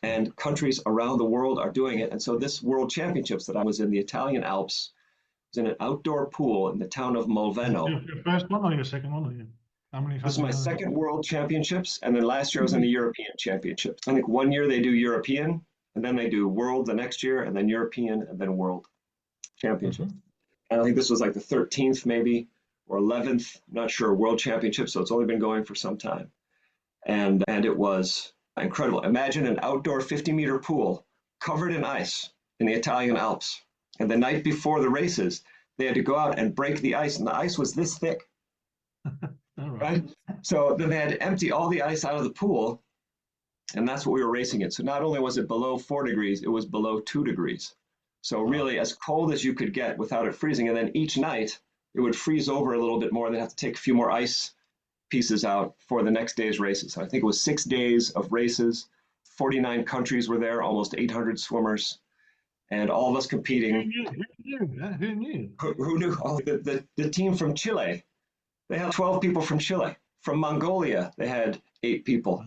And countries around the world are doing it. And so this World Championships that I was in the Italian Alps was in an outdoor pool in the town of Molveno. Your first one or your second one? Or how many This is my countries? second World Championships, and then last year I was in the European Championships. I think 1 year they do European, and then they do World the next year, and then European, and then World Championships. And I think this was like the 13th maybe, or 11th, I'm not sure, World Championship, so it's only been going for some time. And it was incredible. Imagine an outdoor 50-meter pool covered in ice in the Italian Alps. And the night before the races, they had to go out and break the ice, and the ice was this thick. Right? So then they had to empty all the ice out of the pool, and that's what we were racing in. So not only was it below 4 degrees, it was below 2 degrees. So really as cold as you could get without it freezing. And then each night it would freeze over a little bit more. They'd have to take a few more ice pieces out for the next day's races. So I think it was 6 days of races. 49 countries were there, almost 800 swimmers, and all of us competing. Who knew? Who knew? Oh, the team from Chile, they had 12 people from Chile. From Mongolia, they had 8 people.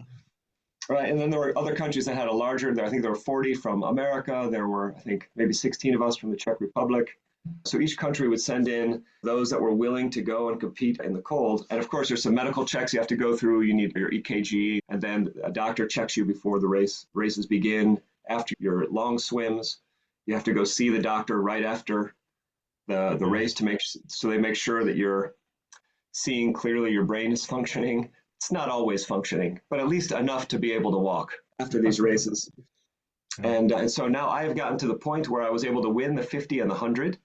Right, and then there were other countries that had a larger, I think there were 40 from America. There were, I think, maybe 16 of us from the Czech Republic. So each country would send in those that were willing to go and compete in the cold. And of course, there's some medical checks you have to go through. You need your EKG, and then a doctor checks you before the races begin. After your long swims, you have to go see the doctor right after the race so they make sure that you're seeing clearly, your brain is functioning. It's not always functioning, but at least enough to be able to walk after these races. And so now I have gotten to the point where I was able to win the 50 and the 100.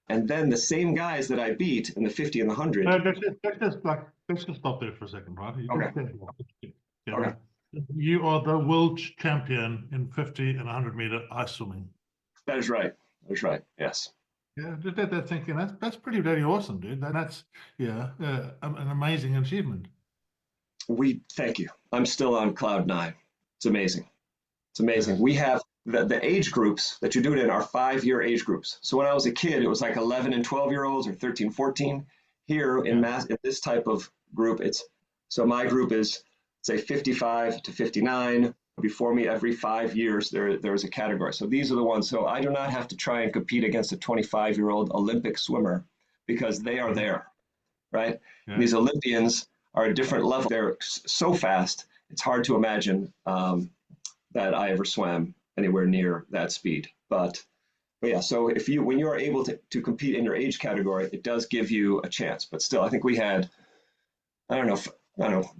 And then the same guys that I beat in the 50 and the 100. Let's just stop there for a second, right? Okay. You are the world champion in 50 and 100-meter ice swimming. That is right. That is right. Yes. Yeah, that thinking that's pretty very awesome, dude. That's an amazing achievement. Thank you. I'm still on cloud 9. It's amazing. It's amazing. Yeah. We have the age groups that you do it in are 5-year age groups. So when I was a kid, it was like 11 and 12-year-olds or 13, 14. Here in this type of group, so my group is say 55 to 59. Before me, every 5 years, there is a category. So these are the ones. So I do not have to try and compete against a 25-year-old Olympic swimmer because they are there, right? Yeah. These Olympians are a different level. They're so fast, it's hard to imagine that I ever swam anywhere near that speed. But yeah, so when you are able to compete in your age category, it does give you a chance. But still, I think we had, I don't know,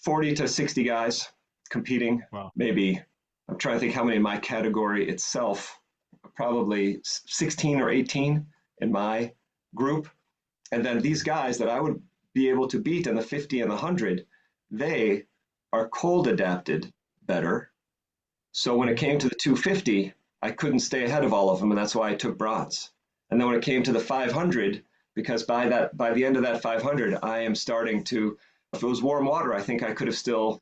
40 to 60 guys competing. Wow. Maybe, I'm trying to think how many in my category itself, probably 16 or 18 in my group. And then these guys that I would be able to beat in the 50 and the 100, they are cold adapted better. So when it came to the 250, I couldn't stay ahead of all of them, and that's why I took bronze. And then when it came to the 500, because by the end of that 500, I am starting to, if it was warm water, I think I could have still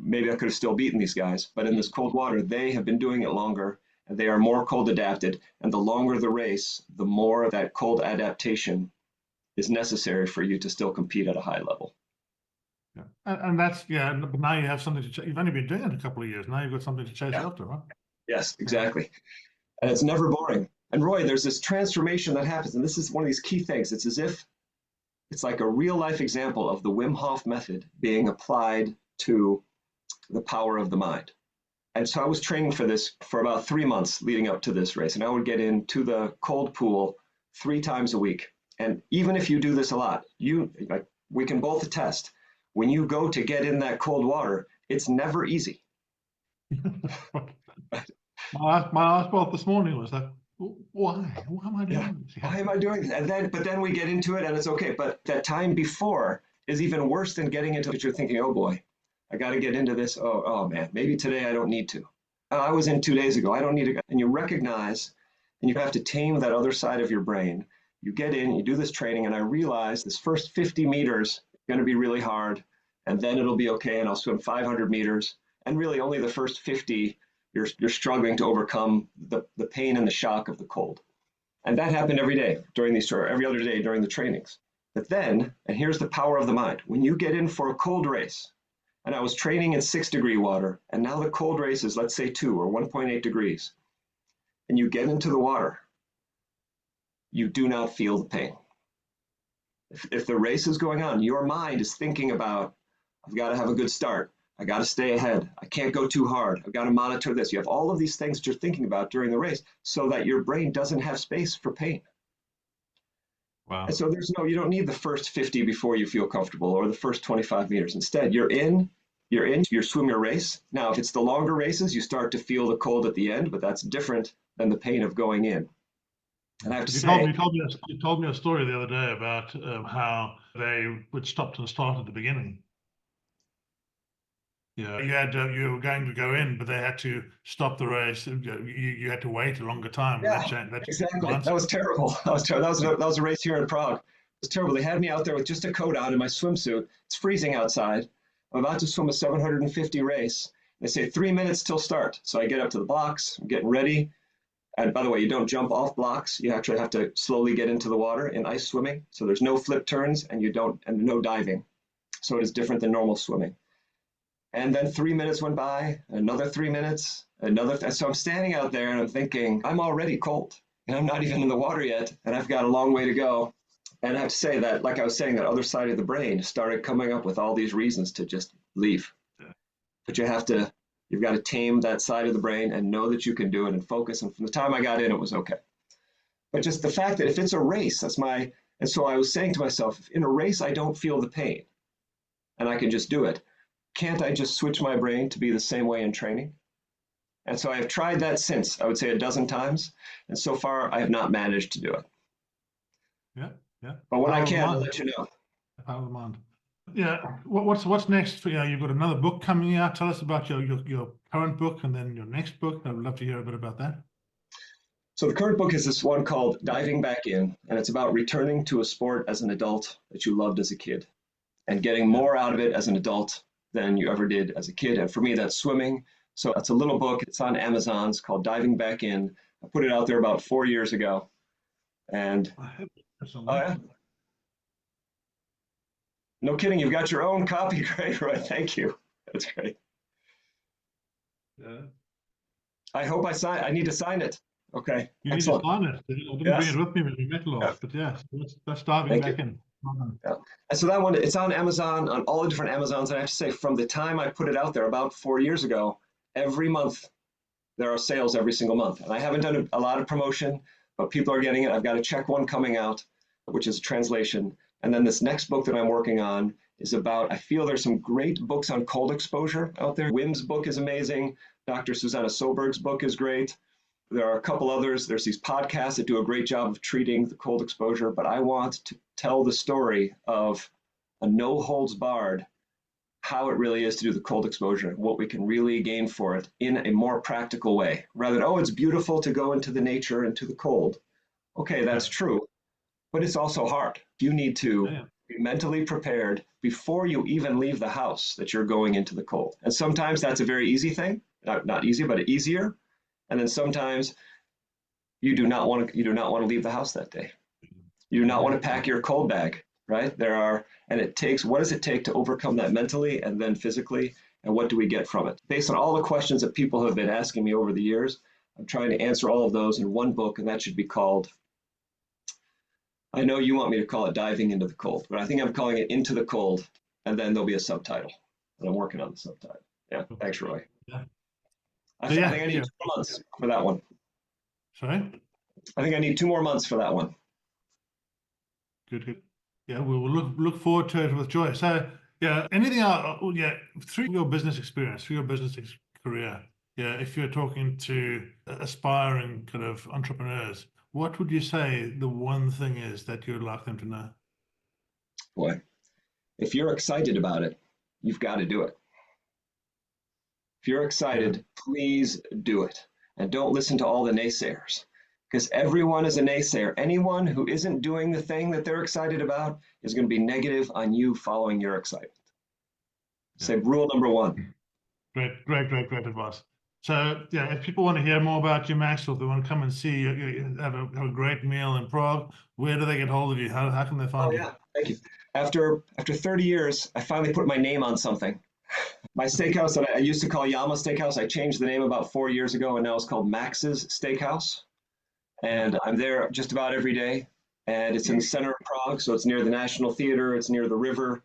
beaten these guys. But in this cold water, they have been doing it longer, and they are more cold adapted. And the longer the race, the more of that cold adaptation is necessary for you to still compete at a high level. Yeah. And that's, but now you have something to chase. You've only been doing it a couple of years. Now you've got something to chase after, right? Yes, exactly. And it's never boring. And Roy, there's this transformation that happens. And this is one of these key things. It's as if it's like a real life example of the Wim Hof Method being applied to the power of the mind. And so I was training for this for about 3 months leading up to this race. And I would get into the cold pool 3 times a week. And even if you do this a lot, we can both attest, when you go to get in that cold water, it's never easy. My last thought this morning was like, why? Why am I doing this? Why am I doing this? But then we get into it and it's okay. But that time before is even worse than getting into it. You're thinking, oh boy, I got to get into this. Oh man, maybe today I don't need to. I was in 2 days ago. I don't need to. And you recognize, and you have to tame that other side of your brain. You get in, you do this training, and I realize this first 50 meters is going to be really hard, and then it'll be okay, and I'll swim 500 meters. And really only the first 50, you're struggling to overcome the pain and the shock of the cold. And that happened every day during these, or every other day during the trainings. But then, and here's the power of the mind, when you get in for a cold race, and I was training in 6-degree water, and now the cold race is, let's say 2 or 1.8 degrees, and you get into the water, you do not feel the pain. If the race is going on, your mind is thinking about, I've got to have a good start. I got to stay ahead. I can't go too hard. I've got to monitor this. You have all of these things that you're thinking about during the race so that your brain doesn't have space for pain. Wow. And so you don't need the first 50 before you feel comfortable or the first 25 meters. Instead, you swim your race. Now, if it's the longer races, you start to feel the cold at the end, but that's different than the pain of going in. And I have to say, you told me a story the other day about how they would stop and start at the beginning. You were going to go in, but they had to stop the race. You had to wait a longer time. Yeah, exactly. That was terrible. That was a race here in Prague. It was terrible. They had me out there with just a coat on in my swimsuit. It's freezing outside. I'm about to swim a 750 race. They say 3 minutes till start. So I get up to the blocks, I'm getting ready. And by the way, you don't jump off blocks. You actually have to slowly get into the water in ice swimming. So there's no flip turns and no diving. So it is different than normal swimming. And then 3 minutes went by, another 3 minutes, so I'm standing out there and I'm thinking, I'm already cold and I'm not even in the water yet. And I've got a long way to go. And I have to say that, like I was saying, that other side of the brain started coming up with all these reasons to just leave. Yeah. But you've got to tame that side of the brain and know that you can do it and focus. And from the time I got in, it was okay. But just the fact that if it's a race, and so I was saying to myself, if in a race, I don't feel the pain and I can just do it, can't I just switch my brain to be the same way in training? And so I have tried that since, I would say 12 times. And so far, I have not managed to do it. Yeah. But when I can, I'll let you know. Power of the mind. Yeah. What's next for you? You've got another book coming out. Tell us about your current book and then your next book. I'd love to hear a bit about that. So the current book is this one called Diving Back In, and it's about returning to a sport as an adult that you loved as a kid and getting more out of it as an adult than you ever did as a kid. And for me, that's swimming. So it's a little book. It's on Amazon. It's called Diving Back In. I put it out there about 4 years ago. And oh yeah. No kidding. You've got your own copy. Great, Roy. Thank you. That's great. Yeah. I hope I need to sign it. Okay. You Excellent. need to sign it. I didn't bring it with me when we met last, but yeah, that's Diving Back In. Yeah. And so that one, it's on Amazon, on all the different Amazons. And I have to say, from the time I put it out there about 4 years ago, every month there are sales every single month. And I haven't done a lot of promotion, but people are getting it. I've got a check one coming out, which is a translation. And then this next book that I'm working on is about, I feel there's some great books on cold exposure out there. Wim's book is amazing. Dr. Susanna Solberg's book is great. There are a couple others. There's these podcasts that do a great job of treating the cold exposure, but I want to tell the story of a no holds barred, how it really is to do the cold exposure, what we can really gain for it in a more practical way, rather than, oh, it's beautiful to go into the nature, into the cold. Okay, that's true, but it's also hard. You need to be mentally prepared before you even leave the house that you're going into the cold. And sometimes that's a very easy thing, not easy, but easier. And then sometimes you do not want to leave the house that day. You do not want to pack your cold bag, right? What does it take to overcome that mentally and then physically, and what do we get from it? Based on all the questions that people have been asking me over the years, I'm trying to answer all of those in one book, and that should be called, I know you want me to call it Diving into the Cold, but I think I'm calling it Into the Cold, and then there'll be a subtitle, and I'm working on the subtitle. Yeah, thanks, Roy. Yeah. I think I need 2 more months for that one. Sorry? I think I need 2 more months for that one. Good. Yeah, we will look forward to it with joy. So, yeah, anything else? Yeah, through your business experience, through your business career, yeah, if you're talking to aspiring kind of entrepreneurs, what would you say the one thing is that you'd like them to know? Boy, if you're excited about it, you've got to do it. If you're Yeah, excited, please do it. And don't listen to all the naysayers, because everyone is a naysayer. Anyone who isn't doing the thing that they're excited about is going to be negative on you following your excitement. yeah. Say rule number one. Great advice. So, yeah, if people want to hear more about you, Max, or if they want to come and see you, have a great meal in Prague, where do they get hold of you? How can they Oh find you? yeah, thank you. After 30 years, I finally put my name on something. My steakhouse that I used to call Yama Steakhouse, I changed the name about 4 years ago, and now it's called Max's Steakhouse. Yeah. And I'm there just about every day. And it's in the center of Prague, so it's near the National Theater, it's near the river,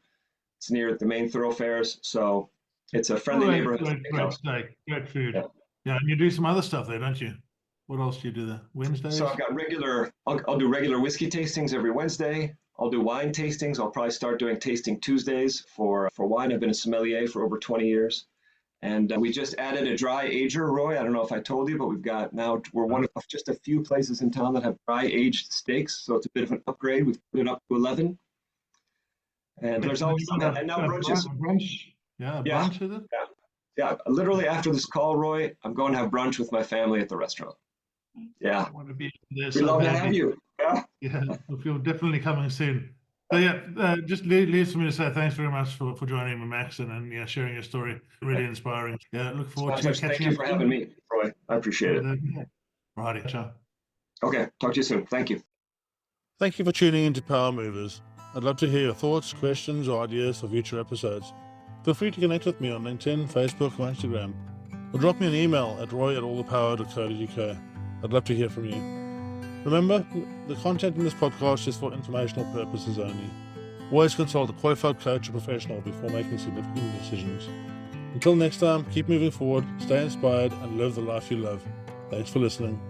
it's near the main thoroughfares. So it's a friendly neighborhood Great steakhouse. steak, great food. Yeah. Yeah, and you do some other stuff there, don't you? What else do you do there? So Wednesdays? I've got I'll do regular whiskey tastings every Wednesday. I'll do wine tastings. I'll probably start doing tasting Tuesdays for wine. I've been a sommelier for over 20 years. And we just added a dry ager, Roy. I don't know if I told you, but we're one of just a few places in town that have dry aged steaks. So it's a bit of an upgrade. We've put it up to 11. And there's always something. And now brunches. Brunch. Yeah, Yeah, brunch, is it? yeah, yeah. Literally after this call, Roy, I'm going to have brunch with my family at the restaurant. Yeah, I want to be there we so love to have badly. you. Yeah. Yeah, you're definitely coming soon. So yeah, just leaves for me to say thanks very much for joining me, Max, and yeah, sharing your story. Really inspiring. Yeah, look forward to Thank catching you up for having me, Roy. I appreciate it. soon. Righty, ciao. Okay, talk to you soon. Thank you. Thank you for tuning into Power Movers. I'd love to hear your thoughts, questions, or ideas for future episodes. Feel free to connect with me on LinkedIn, Facebook, or Instagram, or drop me an email at roy@allthepower.co.uk. I'd love to hear from you. Remember, the content in this podcast is for informational purposes only. Always consult a qualified coach or professional before making significant decisions. Until next time, keep moving forward, stay inspired, and live the life you love. Thanks for listening.